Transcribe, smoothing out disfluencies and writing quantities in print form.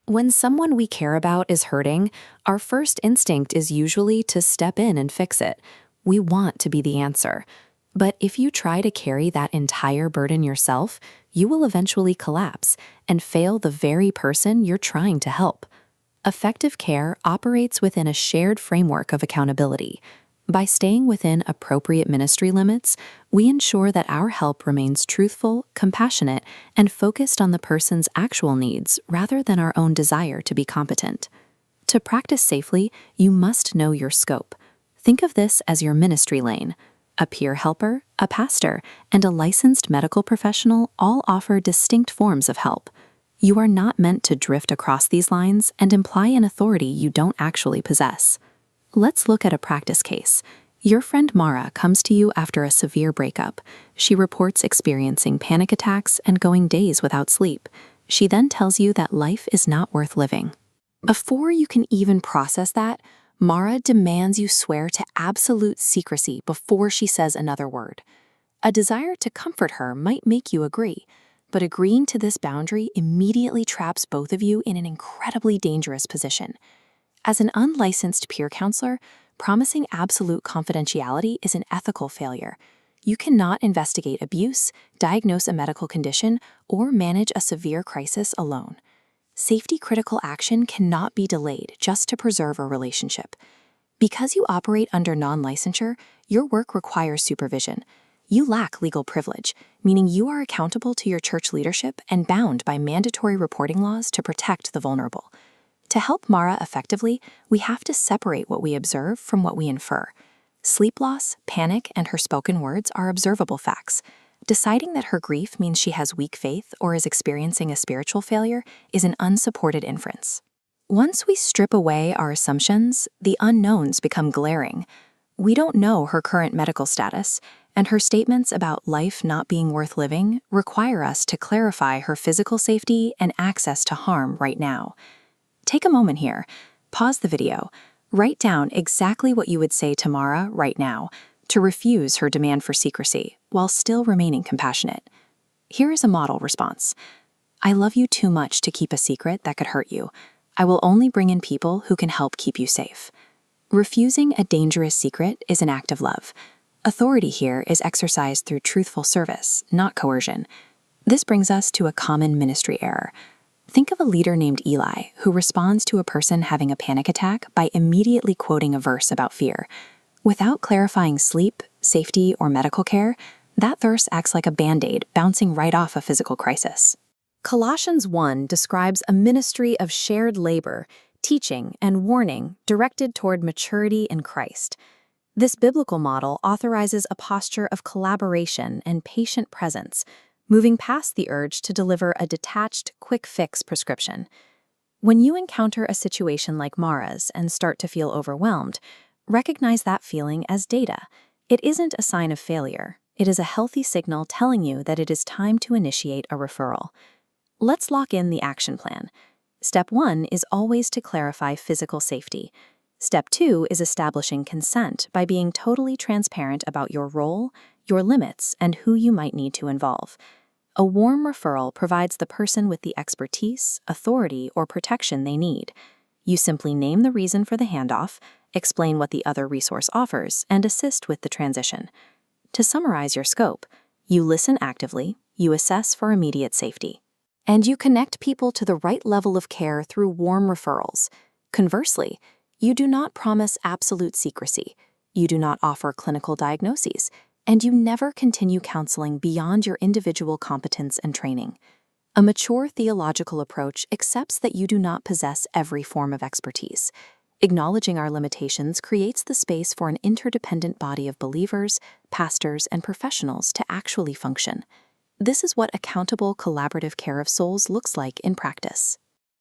When someone we care about is hurting, our first instinct is usually to step in and fix it. We want to be the answer. But if you try to carry that entire burden yourself, you will eventually collapse and fail the very person you're trying to help. Effective care operates within a shared framework of accountability. By staying within appropriate ministry limits, we ensure that our help remains truthful, compassionate, and focused on the person's actual needs rather than our own desire to be competent. To practice safely, you must know your scope. Think of this as your ministry lane. A peer helper, a pastor, and a licensed medical professional all offer distinct forms of help. You are not meant to drift across these lines and imply an authority you don't actually possess. Let's look at a practice case. Your friend Mara comes to you after a severe breakup. She reports experiencing panic attacks and going days without sleep. She then tells you that life is not worth living. Before you can even process that, Mara demands you swear to absolute secrecy before she says another word. A desire to comfort her might make you agree, but agreeing to this boundary immediately traps both of you in an incredibly dangerous position. As an unlicensed peer counselor, promising absolute confidentiality is an ethical failure. You cannot investigate abuse, diagnose a medical condition, or manage a severe crisis alone. Safety-critical action cannot be delayed just to preserve a relationship. Because you operate under non-licensure, your work requires supervision. You lack legal privilege, meaning you are accountable to your church leadership and bound by mandatory reporting laws to protect the vulnerable. To help Mara effectively, we have to separate what we observe from what we infer. Sleep loss, panic, and her spoken words are observable facts. Deciding that her grief means she has weak faith or is experiencing a spiritual failure is an unsupported inference. Once we strip away our assumptions, the unknowns become glaring. We don't know her current medical status, and her statements about life not being worth living require us to clarify her physical safety and access to harm right now. Take a moment here, pause the video, write down exactly what you would say to Mara right now to refuse her demand for secrecy while still remaining compassionate. Here is a model response. I love you too much to keep a secret that could hurt you. I will only bring in people who can help keep you safe. Refusing a dangerous secret is an act of love. Authority here is exercised through truthful service, not coercion. This brings us to a common ministry error. Think of a leader named Eli who responds to a person having a panic attack by immediately quoting a verse about fear. Without clarifying sleep, safety, or medical care, that verse acts like a band-aid bouncing right off a physical crisis. Colossians 1 describes a ministry of shared labor, teaching, and warning directed toward maturity in Christ. This biblical model authorizes a posture of collaboration and patient presence, moving past the urge to deliver a detached, quick-fix prescription. When you encounter a situation like Mara's and start to feel overwhelmed, recognize that feeling as data. It isn't a sign of failure. It is a healthy signal telling you that it is time to initiate a referral. Let's lock in the action plan. Step 1 is always to clarify physical safety. Step 2 is establishing consent by being totally transparent about your role, your limits, and who you might need to involve. A warm referral provides the person with the expertise, authority, or protection they need. You simply name the reason for the handoff, explain what the other resource offers, and assist with the transition. To summarize your scope, you listen actively, you assess for immediate safety, and you connect people to the right level of care through warm referrals. Conversely, you do not promise absolute secrecy, you do not offer clinical diagnoses, and you never continue counseling beyond your individual competence and training. A mature theological approach accepts that you do not possess every form of expertise. Acknowledging our limitations creates the space for an interdependent body of believers, pastors, and professionals to actually function. This is what accountable, collaborative care of souls looks like in practice.